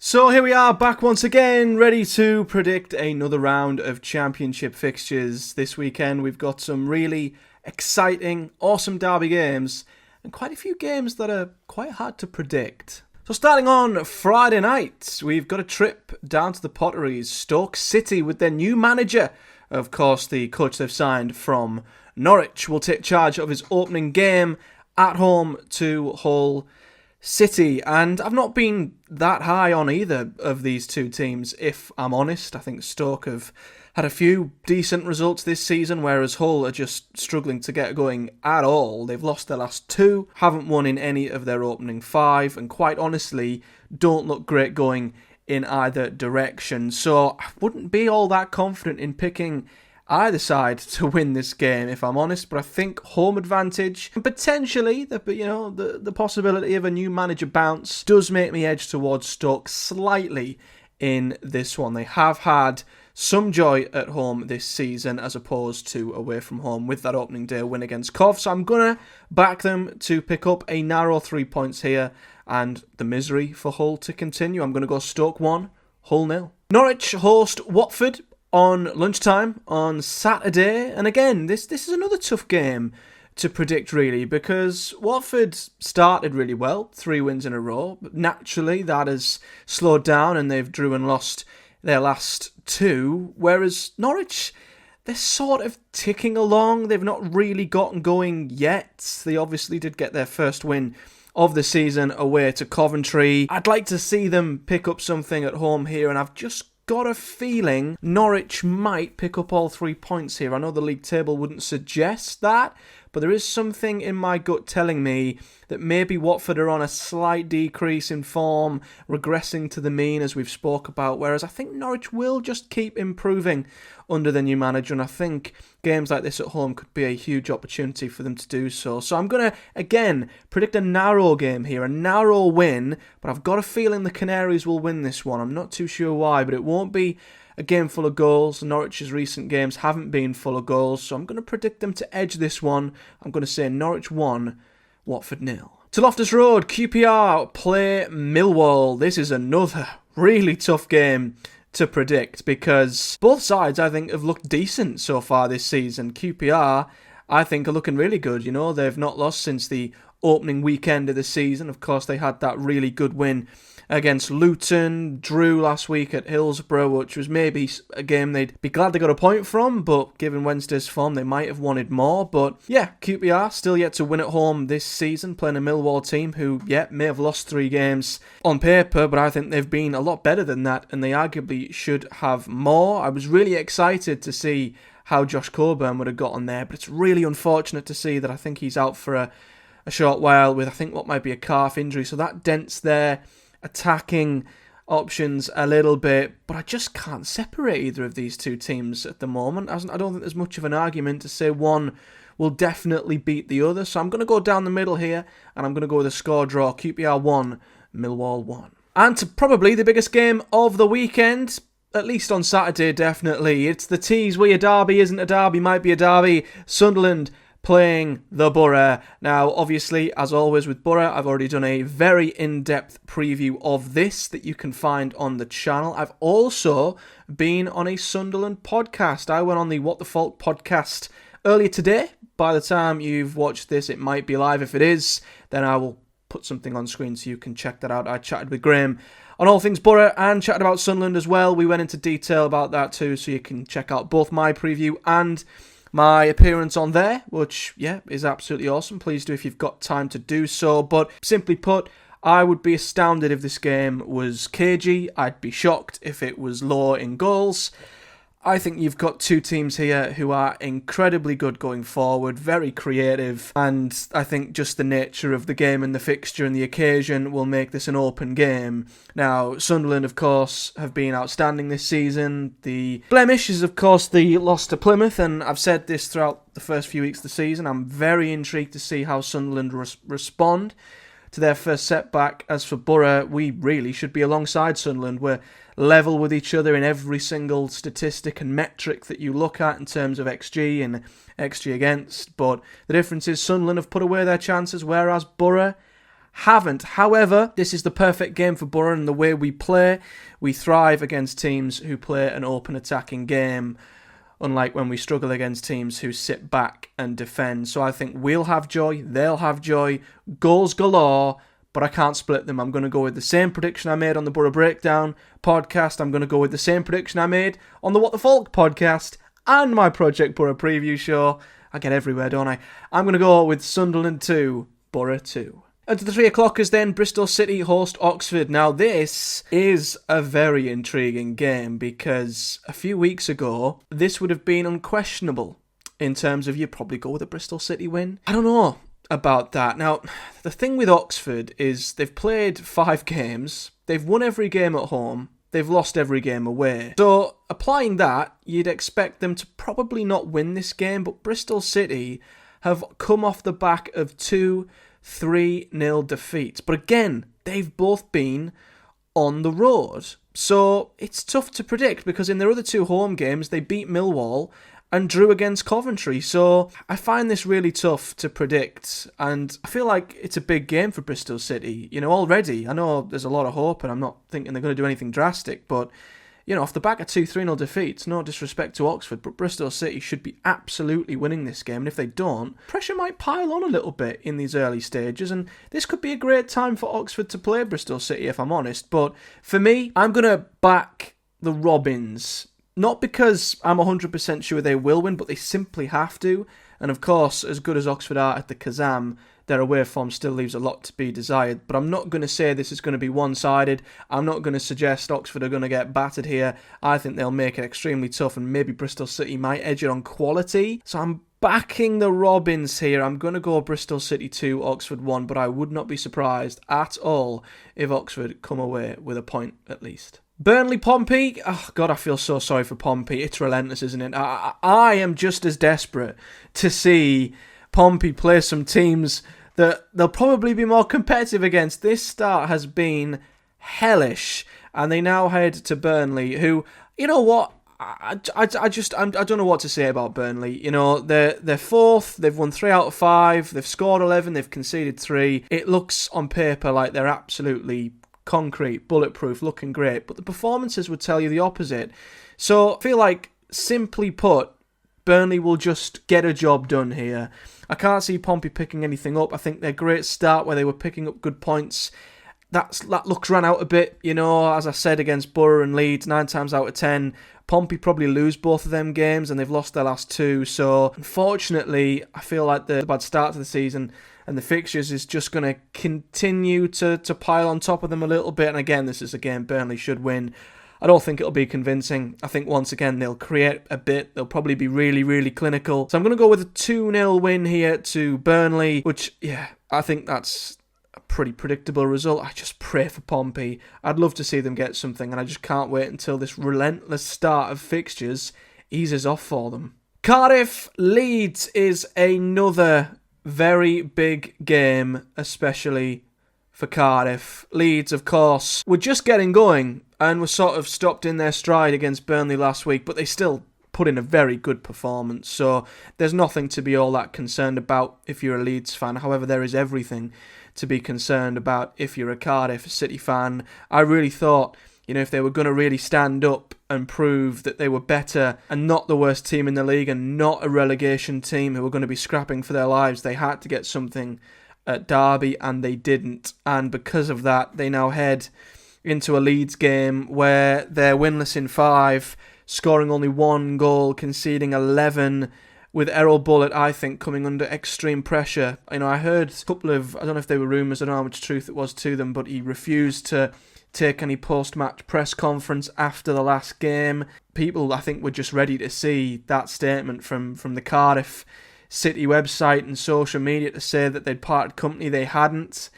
So here we are back once again, ready to predict another round of championship fixtures. This weekend we've got some really exciting, awesome derby games and quite a few games that are quite hard to predict. So starting on Friday night, we've got a trip down to the Potteries, Stoke City with their new manager. Of course, the coach they've signed from Norwich will take charge of his opening game at home to Hull City, and I've not been that high on either of these two teams, if I'm honest. I think Stoke have had a few decent results this season, whereas Hull are just struggling to get going at all. They've lost their last two, haven't won in any of their opening five, and quite honestly, don't look great going in either direction. So I wouldn't be all that confident in picking either side to win this game, if I'm honest, but I think home advantage and potentially the possibility of a new manager bounce does make me edge towards Stoke slightly in this one. They have had some joy at home this season as opposed to away from home with that opening day win against Cov, so I'm going to back them to pick up a narrow 3 points here and the misery for Hull to continue. I'm going to go Stoke 1, Hull 0. Norwich host Watford on lunchtime on Saturday, and again, this is another tough game to predict really, because Watford started really well, 3 wins in a row, but naturally that has slowed down and they've drew and lost their last 2, whereas Norwich, they're sort of ticking along. They've not really gotten going yet. They obviously did get their first win of the season away to Coventry. I'd like to see them pick up something at home here, and I've just got a feeling Norwich might pick up all 3 points here. I know the league table wouldn't suggest that, but there is something in my gut telling me that maybe Watford are on a slight decrease in form, regressing to the mean as we've spoke about, whereas I think Norwich will just keep improving under the new manager, and I think games like this at home could be a huge opportunity for them to do so. So I'm going to, again, predict a narrow game here, a narrow win, but I've got a feeling the Canaries will win this one. I'm not too sure why, but it won't be a game full of goals. Norwich's recent games haven't been full of goals, so I'm going to predict them to edge this one. I'm going to say Norwich 1, Watford 0. To Loftus Road, QPR play Millwall. This is another really tough game to predict because both sides, I think, have looked decent so far this season. QPR, I think, are looking really good. You know, they've not lost since the opening weekend of the season. Of course, they had that really good win against Luton, drew last week at Hillsborough, which was maybe a game they'd be glad they got a point from, but given Wednesday's form, they might have wanted more. But yeah, QPR still yet to win at home this season, playing a Millwall team who, may have lost 3 games on paper, but I think they've been a lot better than that, and they arguably should have more. I was really excited to see how Josh Coburn would have got on there, but it's really unfortunate to see that I think he's out for a short while with, I think, what might be a calf injury, so that dents their attacking options a little bit, but I just can't separate either of these two teams at the moment. I don't think there's much of an argument to say one will definitely beat the other, so I'm going to go down the middle here, and I'm going to go with a score draw, QPR 1, Millwall 1. And to probably the biggest game of the weekend, at least on Saturday, definitely. It's the tease where your derby isn't a derby, might be a derby. Sunderland playing the Boro. Now, obviously, as always with Boro, I've already done a very in-depth preview of this that you can find on the channel. I've also been on a Sunderland podcast. I went on the What the Falk podcast earlier today. By the time you've watched this, it might be live. If it is, then I will put something on screen so you can check that out. I chatted with Graham on all things Boro and chatted about Sunderland as well. We went into detail about that too, so you can check out both my preview and my appearance on there, which, is absolutely awesome. Please do if you've got time to do so. But simply put, I would be astounded if this game was cagey. I'd be shocked if it was low in goals. I think you've got two teams here who are incredibly good going forward, very creative, and I think just the nature of the game and the fixture and the occasion will make this an open game. Now, Sunderland, of course, have been outstanding this season. The blemish is, of course, the loss to Plymouth, and I've said this throughout the first few weeks of the season. I'm very intrigued to see how Sunderland respond to their first setback. As for Boro, we really should be alongside Sunderland. We're level with each other in every single statistic and metric that you look at in terms of XG and XG against, but the difference is Sunderland have put away their chances, whereas Boro haven't. However, this is the perfect game for Boro and the way we play. We thrive against teams who play an open attacking game, unlike when we struggle against teams who sit back and defend. So I think we'll have joy, they'll have joy, goals galore, but I can't split them. I'm going to go with the same prediction I made on the Boro Breakdown podcast. I'm going to go with the same prediction I made on the What the Falk podcast and my Project Boro preview show. I get everywhere, don't I? I'm going to go with Sunderland 2, Boro 2. And to the 3 o'clockers then, Bristol City host Oxford. Now this is a very intriguing game because a few weeks ago, this would have been unquestionable in terms of you'd probably go with a Bristol City win. I don't know about that. Now, the thing with Oxford is they've played 5 games, they've won every game at home, they've lost every game away. So, applying that, you'd expect them to probably not win this game, but Bristol City have come off the back of 2 3-0 defeats. But again, they've both been on the road. So, it's tough to predict because in their other 2 home games, they beat Millwall and drew against Coventry. So I find this really tough to predict, and I feel like it's a big game for Bristol City. You know, already, I know there's a lot of hope, and I'm not thinking they're going to do anything drastic, but, you know, off the back of 2 3-0 defeats, no disrespect to Oxford, but Bristol City should be absolutely winning this game, and if they don't, pressure might pile on a little bit in these early stages, and this could be a great time for Oxford to play Bristol City, if I'm honest. But for me, I'm going to back the Robins. Not because I'm 100% sure they will win, but they simply have to. And of course, as good as Oxford are at the Kazam, their away form still leaves a lot to be desired. But I'm not going to say this is going to be one-sided. I'm not going to suggest Oxford are going to get battered here. I think they'll make it extremely tough, and maybe Bristol City might edge it on quality. So I'm backing the Robins here. I'm going to go Bristol City 2, Oxford 1, but I would not be surprised at all if Oxford come away with a point at least. Burnley Pompey, oh God, I feel so sorry for Pompey. It's relentless, isn't it? I am just as desperate to see Pompey play some teams that they'll probably be more competitive against. This start has been hellish, and they now head to Burnley, who, you know what? I don't know what to say about Burnley. You know, they're 4th, they've won 3 out of 5, they've scored 11, they've conceded 3. It looks on paper like they're absolutely concrete, bulletproof, looking great, but the performances would tell you the opposite. So I feel like, simply put, Burnley will just get a job done here. I can't see Pompey picking anything up. I think their great start where they were picking up good points, that looks ran out a bit. You know, as I said, against Boro and Leeds, 9 times out of 10, Pompey probably lose both of them games, and they've lost their last 2. So unfortunately, I feel like the bad start to the season and the fixtures is just going to continue to pile on top of them a little bit. And again, this is a game Burnley should win. I don't think it'll be convincing. I think once again they'll create a bit. They'll probably be really, really clinical. So I'm going to go with a 2-0 win here to Burnley, which, yeah, I think that's a pretty predictable result. I just pray for Pompey. I'd love to see them get something, and I just can't wait until this relentless start of fixtures eases off for them. Cardiff Leeds is another very big game, especially for Cardiff. Leeds, of course, were just getting going and were sort of stopped in their stride against Burnley last week, but they still put in a very good performance, so there's nothing to be all that concerned about if you're a Leeds fan. However, there is everything to be concerned about if you're a Cardiff City fan. I really thought, you know, if they were going to really stand up and prove that they were better and not the worst team in the league and not a relegation team who were going to be scrapping for their lives, they had to get something at Derby, and they didn't. And because of that, they now head into a Leeds game where they're winless in 5, scoring only 1 goal, conceding 11, with Errol Bullitt, I think, coming under extreme pressure. You know, I heard a couple of, I don't know if they were rumours, I don't know how much truth it was to them, but he refused to take any post-match press conference after the last game. People, I think, were just ready to see that statement from the Cardiff City website and social media to say that they'd parted company. They hadn't.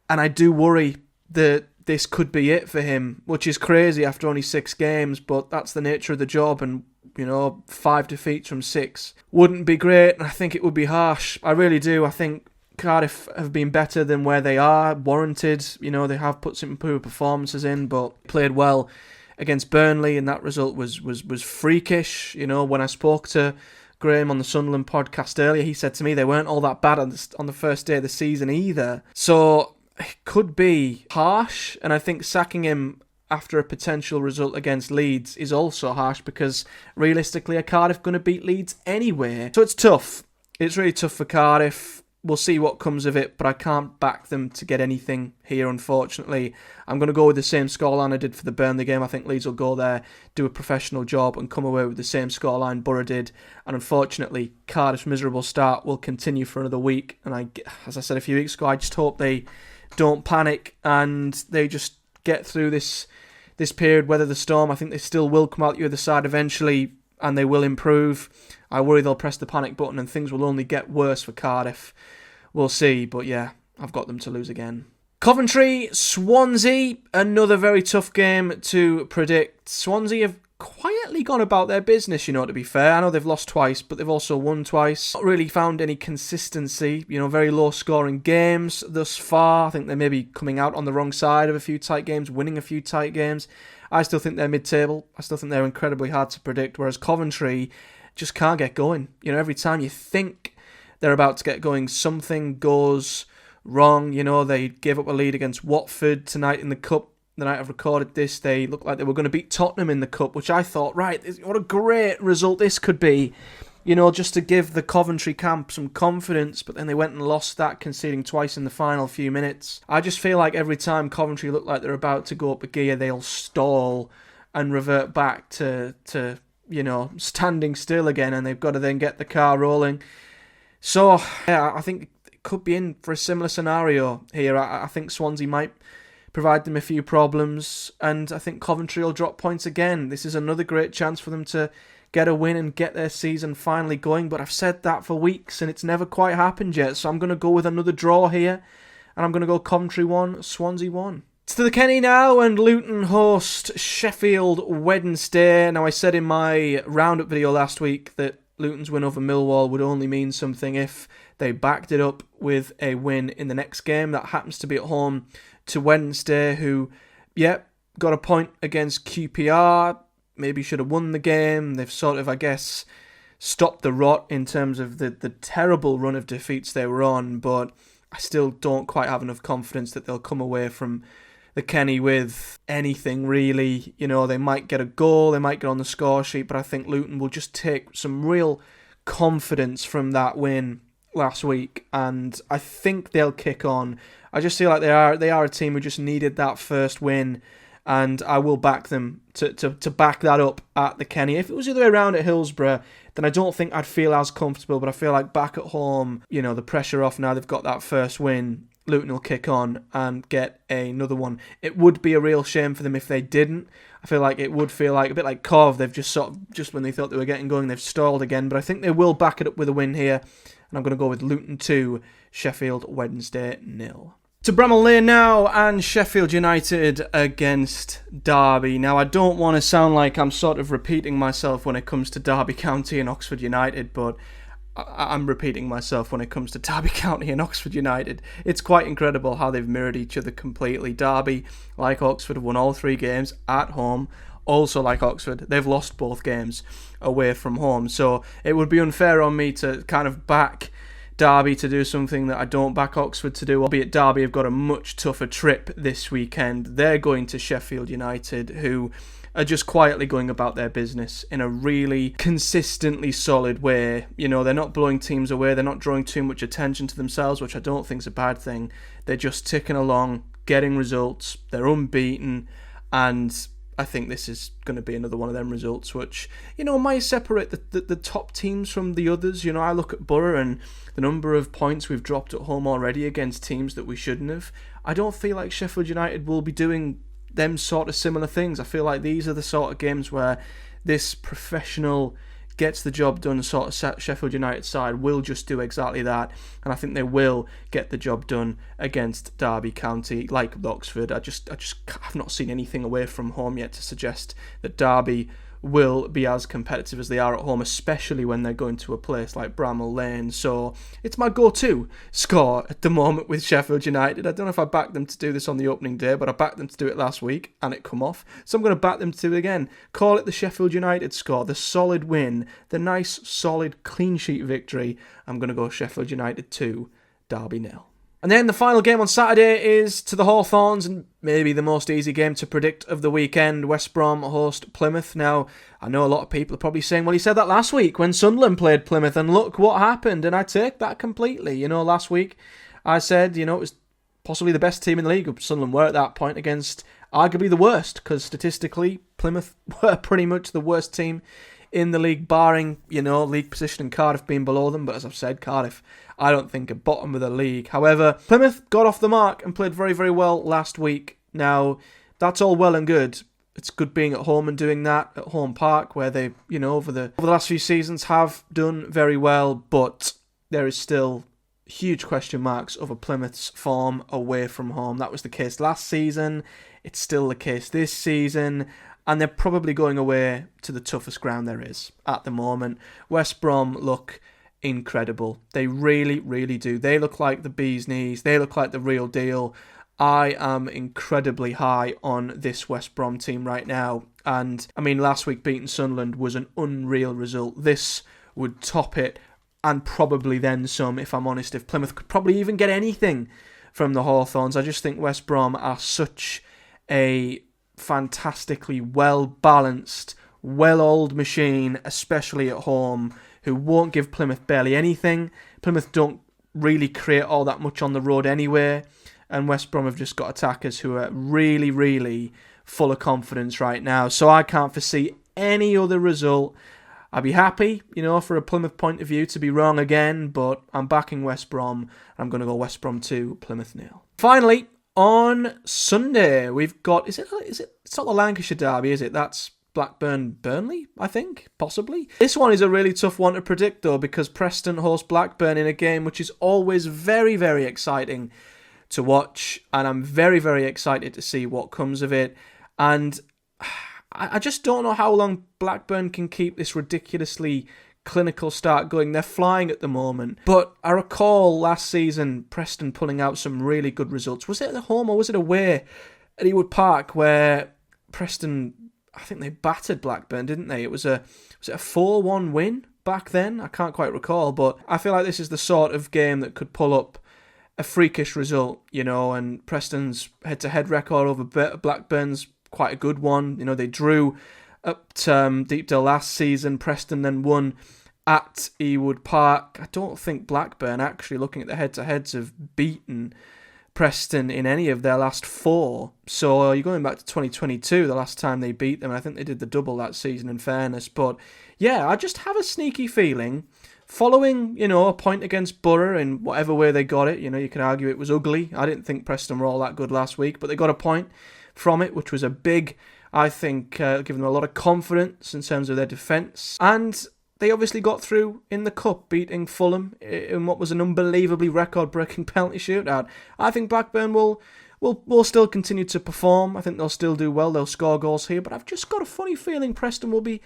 And I do worry that this could be it for him, which is crazy after only 6 games, but that's the nature of the job, and, you know, 5 defeats from 6 wouldn't be great, and I think it would be harsh. I really do. I think Cardiff have been better than where they are, warranted. You know, they have put some improved performances in, but played well against Burnley, and that result was freakish. You know, when I spoke to Graham on the Sunderland podcast earlier, he said to me they weren't all that bad on the first day of the season either. So it could be harsh, and I think sacking him after a potential result against Leeds is also harsh because realistically, are Cardiff going to beat Leeds anyway? So it's tough. It's really tough for Cardiff. We'll see what comes of it, but I can't back them to get anything here, unfortunately. I'm going to go with the same scoreline I did for the Burnley game. I think Leeds will go there, do a professional job, and come away with the same scoreline Boro did. And unfortunately, Cardiff's miserable start will continue for another week. And as I said a few weeks ago, I just hope they don't panic and they just get through this period, weather the storm. I think they still will come out the other side eventually, and they will improve. I worry they'll press the panic button and things will only get worse for Cardiff. We'll see, but yeah, I've got them to lose again. Coventry, Swansea, another very tough game to predict. Swansea have quietly gone about their business, to be fair. I know they've lost twice, but they've also won twice. Not really found any consistency, very low scoring games thus far. I think they're maybe coming out on the wrong side of a few tight games, winning a few tight games. I still think they're mid-table. I still think they're incredibly hard to predict, whereas Coventry just can't get going. Every time you think they're about to get going, something goes wrong. They gave up a lead against Watford tonight in the Cup. The night I've recorded this, they looked like they were going to beat Tottenham in the Cup, which I thought, right, what a great result this could be, just to give the Coventry camp some confidence, but then they went and lost that, conceding twice in the final few minutes. I just feel like every time Coventry look like they're about to go up a gear, they'll stall and revert back to standing still again, and they've got to then get the car rolling. So, yeah, I think it could be in for a similar scenario here. I think Swansea might provide them a few problems, and I think Coventry will drop points again. This is another great chance for them to get a win and get their season finally going, but I've said that for weeks, and it's never quite happened yet, so I'm going to go with another draw here, and I'm going to go Coventry 1, Swansea 1. It's to the Kenny now, and Luton host Sheffield Wednesday. Now, I said in my roundup video last week that Luton's win over Millwall would only mean something if they backed it up with a win in the next game. That happens to be at home to Wednesday, who, got a point against QPR. Maybe should have won the game. They've sort of, I guess, stopped the rot in terms of the terrible run of defeats they were on, but I still don't quite have enough confidence that they'll come away from the Kenny with anything really. They might get a goal, they might get on the score sheet, but I think Luton will just take some real confidence from that win last week, and I think they'll kick on. I just feel like they are a team who just needed that first win, and I will back them to back that up at the Kenny. If it was the other way around at Hillsborough, then I don't think I'd feel as comfortable, but I feel like back at home, the pressure off now they've got that first win, Luton will kick on and get another one. It would be a real shame for them if they didn't. I feel like it would feel like a bit like Cov. They've just when they thought they were getting going, they've stalled again. But I think they will back it up with a win here. And I'm going to go with Luton 2, Sheffield Wednesday 0. To Bramall Lane now, and Sheffield United against Derby. Now, I don't want to sound like I'm sort of repeating myself when it comes to Derby County and Oxford United, but I'm repeating myself when it comes to Derby County and Oxford United. It's quite incredible how they've mirrored each other completely. Derby, like Oxford, have won all 3 games at home. Also, like Oxford, they've lost both games away from home. So it would be unfair on me to kind of back Derby to do something that I don't back Oxford to do, albeit Derby have got a much tougher trip this weekend. They're going to Sheffield United, who are just quietly going about their business in a really consistently solid way. They're not blowing teams away, they're not drawing too much attention to themselves, which I don't think is a bad thing. They're just ticking along, getting results, they're unbeaten, and I think this is going to be another one of them results which, might separate the top teams from the others. I look at Boro and the number of points we've dropped at home already against teams that we shouldn't have. I don't feel like Sheffield United will be doing them sort of similar things. I feel like these are the sort of games where this professional gets the job done sort of Sheffield United side will just do exactly that, and I think they will get the job done against Derby County. Like Oxford, I just have not seen anything away from home yet to suggest that Derby will be as competitive as they are at home, especially when they're going to a place like Bramall Lane. So it's my go-to score at the moment with Sheffield United. I don't know if I backed them to do this on the opening day, but I backed them to do it last week and it come off. So I'm going to back them to do it again. Call it the Sheffield United score, the solid win, the nice, solid, clean sheet victory. I'm going to go Sheffield United 2, Derby 0. And then the final game on Saturday is to the Hawthorns, and maybe the most easy game to predict of the weekend. West Brom host Plymouth. Now, I know a lot of people are probably saying, well, he said that last week when Sunderland played Plymouth, and look what happened. And I take that completely. Last week I said, it was possibly the best team in the league. Sunderland were at that point against arguably the worst, because statistically, Plymouth were pretty much the worst team in the league, barring, league position and Cardiff being below them. But as I've said, Cardiff, I don't think, are bottom of the league. However, Plymouth got off the mark and played very, very well last week. Now, that's all well and good. It's good being at home and doing that at Home Park, where they, over the last few seasons have done very well. But there is still huge question marks over Plymouth's form away from home. That was the case last season. It's still the case this season. And they're probably going away to the toughest ground there is at the moment. West Brom look incredible. They really, really do. They look like the bee's knees. They look like the real deal. I am incredibly high on this West Brom team right now. And, last week beating Sunderland was an unreal result. This would top it, and probably then some, if I'm honest. If Plymouth could probably even get anything from the Hawthorns. I just think West Brom are such a fantastically well-balanced, well-oiled machine, especially at home, who won't give Plymouth barely anything. Plymouth don't really create all that much on the road anyway, and West Brom have just got attackers who are really, really full of confidence right now. So I can't foresee any other result. I'd be happy, for a Plymouth point of view, to be wrong again, but I'm backing West Brom. I'm going to go West Brom 2, Plymouth 0. Finally, on Sunday, we've got, it's not the Lancashire derby, is it? That's Blackburn, Burnley, I think, possibly. This one is a really tough one to predict, though, because Preston host Blackburn in a game which is always very, very exciting to watch, and I'm very, very excited to see what comes of it. And I just don't know how long Blackburn can keep this ridiculously clinical start going. They're flying at the moment. But I recall last season Preston pulling out some really good results. Was it at home or was it away at Ewood Park, where Preston, I think they battered Blackburn, didn't they? Was it a 4-1 win back then? I can't quite recall, but I feel like this is the sort of game that could pull up a freakish result, and Preston's head-to-head record over Blackburn's quite a good one. They drew up to Deepdale last season. Preston then won at Ewood Park. I don't think Blackburn, actually, looking at the head-to-heads, have beaten Preston in any of their last 4. So you're going back to 2022, the last time they beat them. I think they did the double that season, in fairness. But yeah, I just have a sneaky feeling, following, a point against Boro in whatever way they got it. You could argue it was ugly. I didn't think Preston were all that good last week, but they got a point from it, which was a big, I think, giving them a lot of confidence in terms of their defence. And they obviously got through in the cup, beating Fulham in what was an unbelievably record-breaking penalty shootout. I think Blackburn will still continue to perform. I think they'll still do well. They'll score goals here. But I've just got a funny feeling Preston will be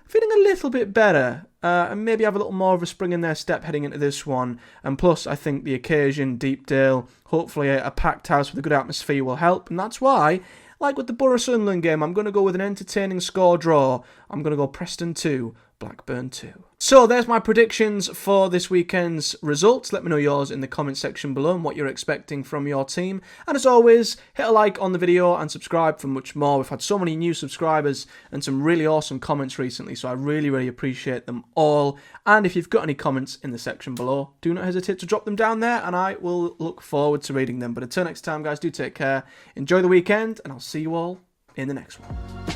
feeling a little bit better and maybe have a little more of a spring in their step heading into this one. And plus, I think the occasion, Deepdale, hopefully a packed house with a good atmosphere will help. And that's why, like with the Boro-Sunderland game, I'm going to go with an entertaining score draw. I'm going to go Preston 2, Blackburn 2. So there's my predictions for this weekend's results. Let me know yours in the comment section below and what you're expecting from your team. And as always, hit a like on the video and subscribe for much more. We've had so many new subscribers and some really awesome comments recently, so I really, really appreciate them all. And if you've got any comments in the section below, do not hesitate to drop them down there and I will look forward to reading them. But until next time, guys, do take care, enjoy the weekend, and I'll see you all in the next one.